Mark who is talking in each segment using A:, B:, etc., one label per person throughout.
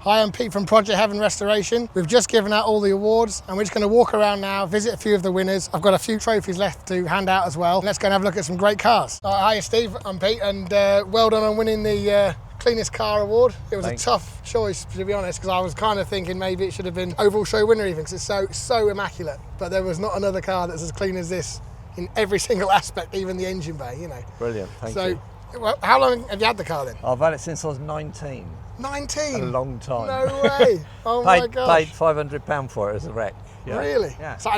A: Hi, I'm Pete from Project Heaven Restoration. We've just given out all the awards and we're just going to walk around now, visit a few of the winners. I've got a few trophies left to hand out as well. Let's go and have a look at some great cars. Hi Steve, I'm Pete, and well done on winning the Cleanest Car Award. It was a tough choice, to be honest, because I was kind of thinking maybe it should have been overall show winner even, because it's so immaculate. But there was not another car that's as clean as this in every single aspect, even the engine bay, you know.
B: Brilliant, thank you.
A: Well, how long have you had the car then?
B: I've had it since I was 19.
A: 19?
B: A long time.
A: No way. Oh my gosh.
B: Paid £500 for it as a wreck. Yeah.
A: Really?
B: Yeah.
A: So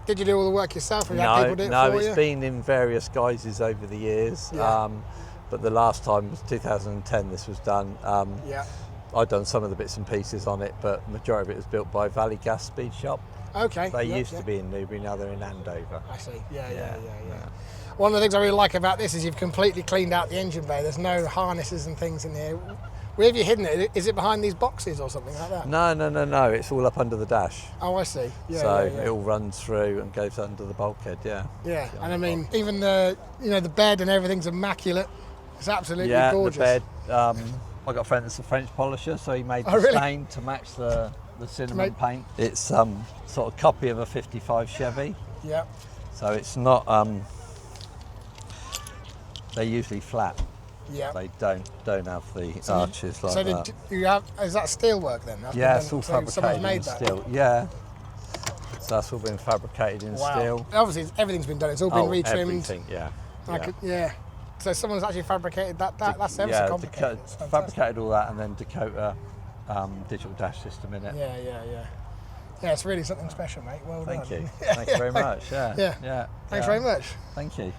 A: did you do all the work yourself, or you had people do it for you?
B: No, it's been in various guises over the years.
A: Yeah.
B: But the last time was 2010 this was done.
A: Yeah.
B: I'd done some of the bits and pieces on it, but the majority of it was built by Valley Gas Speed Shop.
A: Okay.
B: They used to be in Newbury, now they're in Andover.
A: I see. Yeah. One of the things I really like about this is you've completely cleaned out the engine bay. There's no harnesses and things in here. Where have you hidden it? Is it behind these boxes or something like that?
B: No. It's all up under the dash.
A: Oh, I see.
B: Yeah, it all runs through and goes under the bulkhead. Yeah.
A: Yeah, and I mean, even the bed and everything's immaculate. It's absolutely gorgeous.
B: Yeah, the bed. I got a friend that's a French polisher, so he made the stain to match the cinnamon paint. It's sort of copy of a '55 Chevy.
A: Yeah.
B: So it's not. They're usually flat.
A: Yeah.
B: They don't have the arches like that.
A: So you have? Is that steel work then?
B: It's all fabricated in steel. Yeah. So that's all been fabricated in steel.
A: Obviously, everything's been done. It's all been retrimmed.
B: Everything. Yeah.
A: So someone's actually fabricated that. That's ever so complicated.
B: Fabricated all that and then Dakota digital dash system in it.
A: Yeah, it's really something special, mate. Well done.
B: Thank you. Thank you very much. Yeah.
A: Thanks very much.
B: Thank you.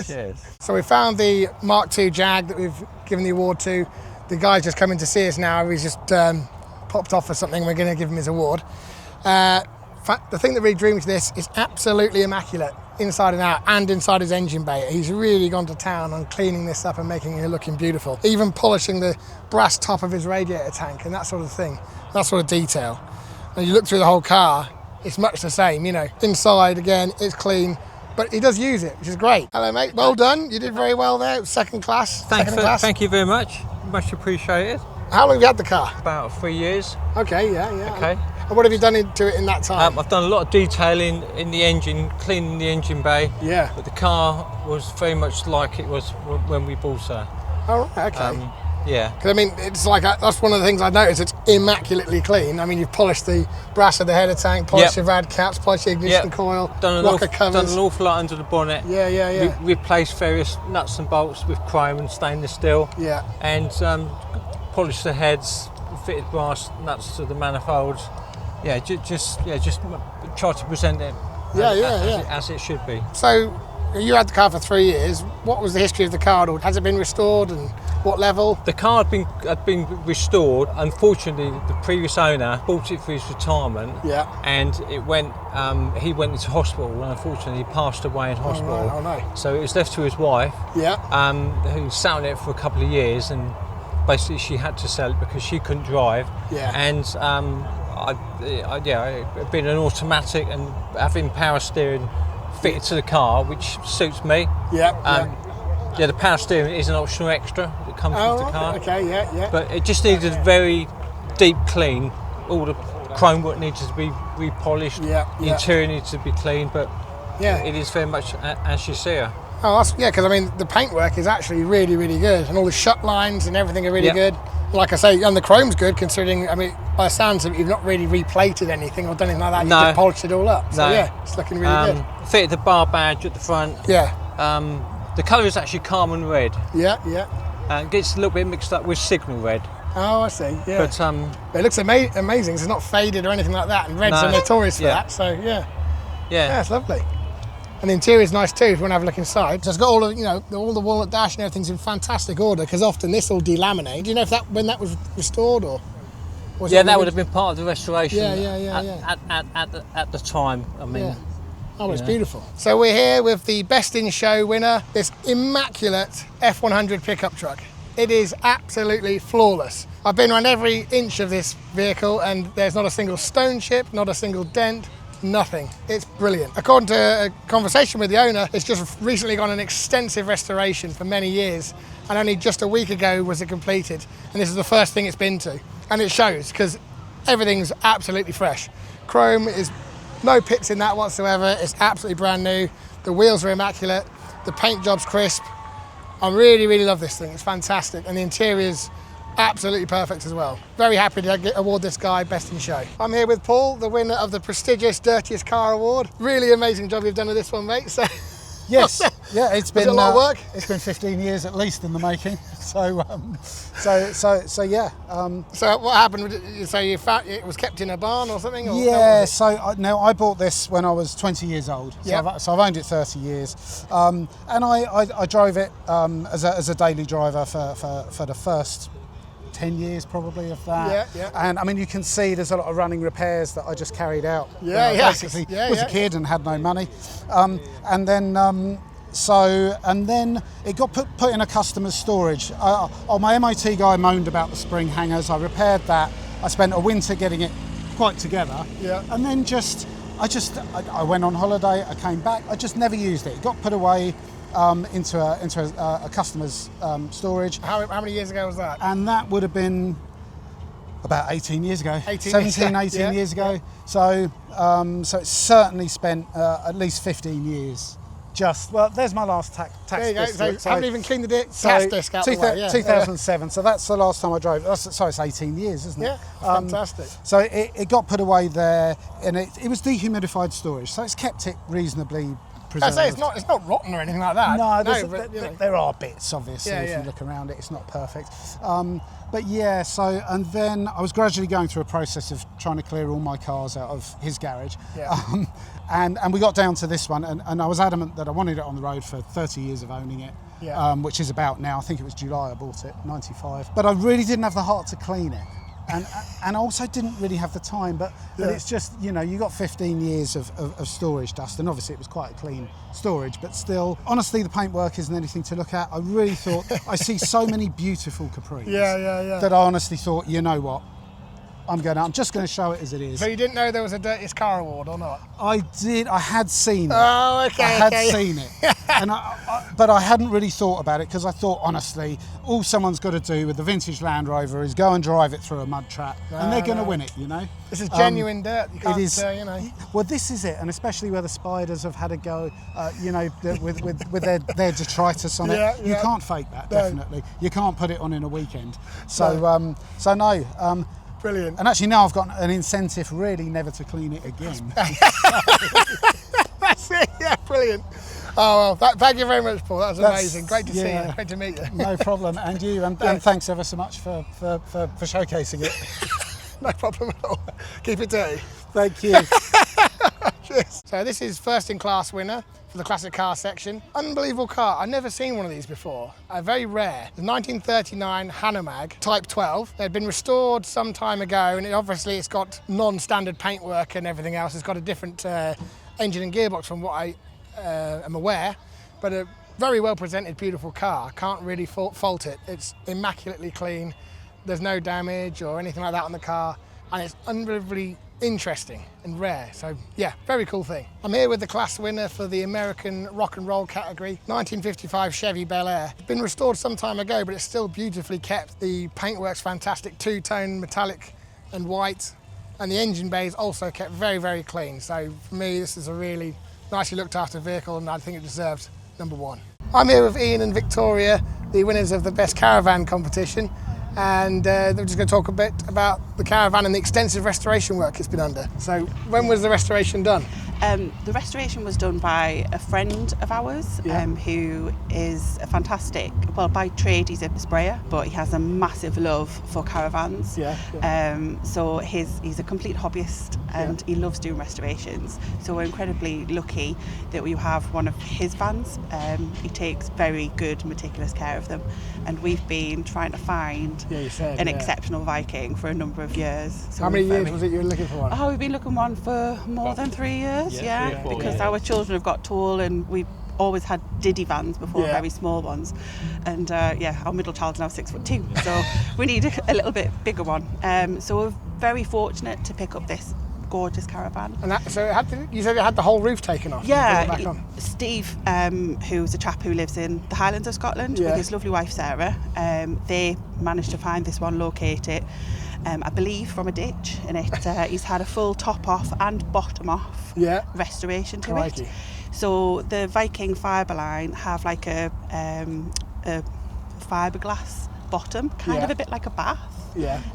B: Cheers.
A: So we found the Mark II Jag that we've given the award to. The guy's just coming to see us now. He's just popped off for something. We're going to give him his award. The thing that really drew me to this is absolutely immaculate, inside and out, and inside his engine bay. He's really gone to town on cleaning this up and making it looking beautiful. Even polishing the brass top of his radiator tank and that sort of thing, that sort of detail. And you look through the whole car, it's much the same, you know. Inside, again, it's clean, but he does use it, which is great. Hello, mate. Well done. You did very well there. It was second class.
C: Thank you very much. Much appreciated.
A: How long have you had the car?
C: About 3 years.
A: Okay, yeah.
C: Okay.
A: And what have you done to it in that time?
C: I've done a lot of detailing in the engine, cleaning the engine bay.
A: Yeah.
C: But the car was very much like it was when we bought her.
A: Oh, right, okay.
C: Yeah.
A: Because I mean, it's like that's one of the things I noticed. It's immaculately clean. I mean, you've polished the brass of the header tank, polished the rad caps, polished the ignition coil, rocker covers.
C: Done an awful lot under the bonnet.
A: Yeah.
C: Replaced various nuts and bolts with chrome and stainless steel.
A: Yeah.
C: And polished the heads, fitted brass nuts to the manifolds. Yeah, just try to present it as it should be.
A: So you had the car for 3 years. What was the history of the car? Or has it been restored, and what level?
C: The car had been restored. Unfortunately, the previous owner bought it for his retirement.
A: Yeah.
C: And it went. He went into hospital, and unfortunately, he passed away in hospital.
A: Oh no.
C: So it was left to his wife.
A: Yeah.
C: Who sat on it for a couple of years, and basically she had to sell it because she couldn't drive.
A: Yeah.
C: And being an automatic and having power steering fitted to the car, which suits me.
A: Yeah.
C: The power steering is an optional extra that comes with the car.
A: Okay, yeah.
C: But it just needed a very deep clean. All the chrome work needed to be repolished. The interior needs to be clean, but it is very much as you see her.
A: Oh, because I mean, the paintwork is actually really, really good, and all the shut lines and everything are really good. Like I say, and the chrome's good, considering, I mean, by the sounds of it, you've not really replated anything or done anything like that.
C: No.
A: You just polished it all up. So it's looking really good.
C: Fitted the bar badge at the front.
A: Yeah.
C: The colour is actually Carmen red.
A: Yeah.
C: It gets a little bit mixed up with signal red.
A: Oh, I see. Yeah.
C: But
A: it looks amazing. It's not faded or anything like that, and reds are notorious for that. So yeah, it's lovely. And the interior is nice too if you want to have a look inside. So it's got all of all the walnut dash and everything's in fantastic order, because often this will delaminate. Do you know if when that was restored, or was
C: that would have been part of the restoration.
A: Yeah.
C: At the time, I mean.
A: Yeah. Oh, it's beautiful. So we're here with the Best in Show winner, this immaculate F100 pickup truck. It is absolutely flawless. I've been around every inch of this vehicle and there's not a single stone chip, not a single dent, nothing. It's brilliant. According to a conversation with the owner, it's just recently gone an extensive restoration for many years, and only just a week ago was it completed, and this is the first thing it's been to. And it shows, because everything's absolutely fresh. Chrome is no pips in that whatsoever. It's absolutely brand new. The wheels are immaculate. The paint job's crisp. I really, really love this thing. It's fantastic. And the interior's absolutely perfect as well. Very happy to award this guy Best in Show. I'm here with Paul, the winner of the prestigious Dirtiest Car Award. Really amazing job you've done with this one, mate. So
D: yes, yeah, it's been
A: a lot of work.
D: It's been 15 years at least in the making. So yeah.
A: So what happened? So you found it was kept in a barn or something? Or
D: yeah. So I bought this when I was 20 years old. So,
A: yep.
D: so I've owned it 30 years, and I drove it as a daily driver for the first 10 years probably of that.
A: Yeah.
D: And I mean, you can see there's a lot of running repairs that I just carried out.
A: Basically
D: was a kid and had no money. And then it got put in a customer's storage. My MOT guy moaned about the spring hangers. I repaired that. I spent a winter getting it quite together.
A: Yeah.
D: And then I went on holiday, I came back, I just never used it. It got put away into a customer's storage.
A: How many years ago was that?
D: And that would have been about 18 years ago. 18 years ago. So it's certainly spent at least 15 years. There's my last tax
A: there you go.
D: disc.
A: So I haven't even cleaned the tax disc out the way.
D: 2007. So that's the last time I drove. So it's 18 years, isn't it?
A: Yeah, fantastic.
D: So it got put away there, and it was dehumidified storage. So it's kept it reasonably preserved.
A: I say it's not rotten or anything like that.
D: No, there are bits, obviously, if you look around it. It's not perfect. But yeah, and then I was gradually going through a process of trying to clear all my cars out of his garage.
A: Yeah.
D: And we got down to this one, and I was adamant that I wanted it on the road for 30 years of owning it, which is about now. I think it was July I bought it, 95. But I really didn't have the heart to clean it. And I also didn't really have the time, but it's just, you got 15 years of storage dust, and obviously it was quite a clean storage, but still, honestly, the paintwork isn't anything to look at. I really thought, I see so many beautiful Capris that I honestly thought, you know what, I'm just going to show it as it is.
A: So you didn't know there was a Dirtiest Car Award or not?
D: I did. I had seen it.
A: Oh, okay.
D: I had seen it, but I hadn't really thought about it because I thought, honestly, all someone's got to do with the vintage Land Rover is go and drive it through a mud trap, and they're going to win it.
A: This is genuine dirt. You can't,
D: it is.
A: Well,
D: this is it, and especially where the spiders have had a go, with their detritus on it. You can't fake that. Definitely, you can't put it on in a weekend. So, no.
A: Brilliant.
D: And actually now I've got an incentive really never to clean it again.
A: That's it, yeah, brilliant. Oh, well, thank you very much, Paul. That was amazing. Great to see you. Great to meet you.
D: No problem. And you, and thanks ever so much for showcasing it.
A: No problem at all. Keep it dirty.
D: Thank you.
A: Cheers. So this is first in class winner for the classic car section. Unbelievable car. I've never seen one of these before. Very rare. The 1939 Hanomag Type 12. They'd been restored some time ago, and it's got non-standard paintwork and everything else. It's got a different engine and gearbox from what I am aware, but a very well presented, beautiful car. Can't really fault it. It's immaculately clean. There's no damage or anything like that on the car, and it's unbelievably interesting and rare. So yeah, very cool thing. I'm here with the class winner for the American rock and roll category, 1955 Chevy Bel Air. It's been restored some time ago, but it's still beautifully kept. The paintwork's fantastic, two-tone metallic and white, and the engine bay is also kept very, very clean. So for me, this is a really nicely looked after vehicle, and I think it deserves number one. I'm here with Ian and Victoria, the winners of the Best Caravan competition. And they're just going to talk a bit about the caravan and the extensive restoration work it's been under. So when was the restoration done?
E: The restoration was done by a friend of ours who is a fantastic, well, by trade he's a sprayer, but he has a massive love for caravans. So he's a complete hobbyist, and he loves doing restorations. So we're incredibly lucky that we have one of his vans. He takes very good, meticulous care of them, and we've been trying to find an exceptional Viking for a number of years. So
A: how many years was it you were looking for one?
E: Oh, we've been looking for one for more than 3 years. Because our children have got tall, and we've always had diddy vans before, very small ones, and our middle child's now 6'2", so we need a little bit bigger one. So we're very fortunate to pick up this gorgeous caravan. And
A: you said it had the whole roof taken off?
E: Yeah, Steve, who's a chap who lives in the Highlands of Scotland with his lovely wife Sarah, they managed to find this one, locate it, I believe from a ditch, and he's had a full top off and bottom off restoration to it. So the Viking Fiberline have like a fiberglass bottom, kind of a bit like a bath.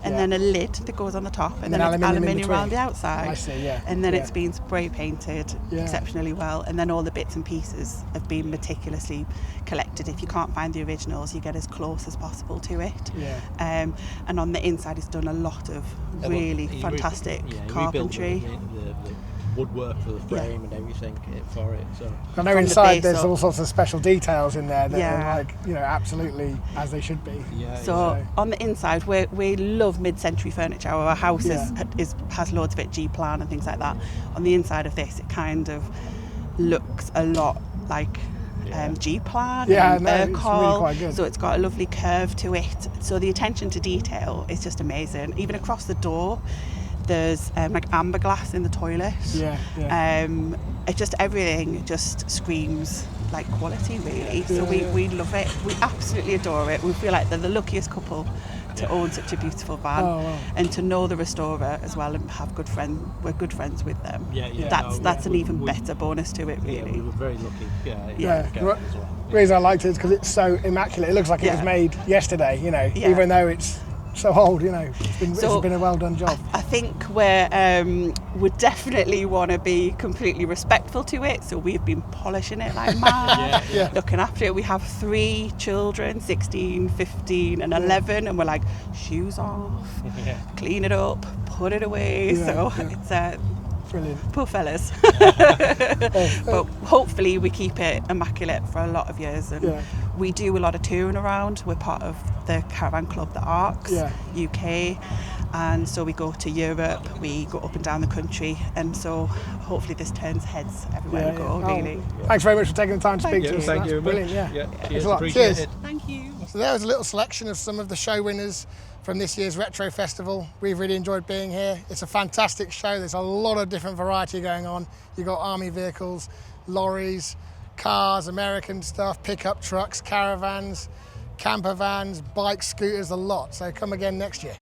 E: And then a lid that goes on the top, and then it's aluminium around the outside.
A: I see,
E: and then it's been spray painted exceptionally well, and then all the bits and pieces have been meticulously collected. If you can't find the originals, you get as close as possible to it. And on the inside, it's done a lot of really fantastic carpentry.
F: The woodwork for the frame and everything for it. So
A: I know inside there's all sorts of special details in there that are like, you know, absolutely as they should be.
E: So on the inside, we love mid-century furniture. Our house has loads of it, G-plan and things like that. On the inside of this, it kind of looks a lot like G-plan and
A: it's really quite good.
E: So it's got a lovely curve to it. So the attention to detail is just amazing. Even across the door, there's like amber glass in the toilet. It's just everything just screams like quality, really. So we love it. We absolutely adore it. We feel like they're the luckiest couple to own such a beautiful van, and to know the restorer as well, and have we're good friends with them. That's an even better bonus to it, really.
F: We were very lucky.
A: The reason I liked it is because it's so immaculate. It looks like it was made yesterday, you know, even though it's so old, you know. It's been a well done job.
E: I think we definitely want to be completely respectful to it, so we've been polishing it like mad, looking after it. We have 3 children, 16, 15 and 11, and we're like, shoes off, clean it up, put it away. It's
A: brilliant.
E: Poor fellas. But hopefully we keep it immaculate for a lot of years, and we do a lot of touring around. We're part of the caravan club, the Arcs UK, and so we go to Europe, we go up and down the country, and so hopefully this turns heads everywhere we go, really.
A: Thanks very much for taking the time to speak to us.
F: Thank you.
A: Brilliant, Cheers.
E: Thank you.
A: So there was a little selection of some of the show winners from this year's Retro Festival. We've really enjoyed being here. It's a fantastic show. There's a lot of different variety going on. You've got army vehicles, lorries, cars, American stuff, pickup trucks, caravans, camper vans, bikes, scooters, a lot. So come again next year.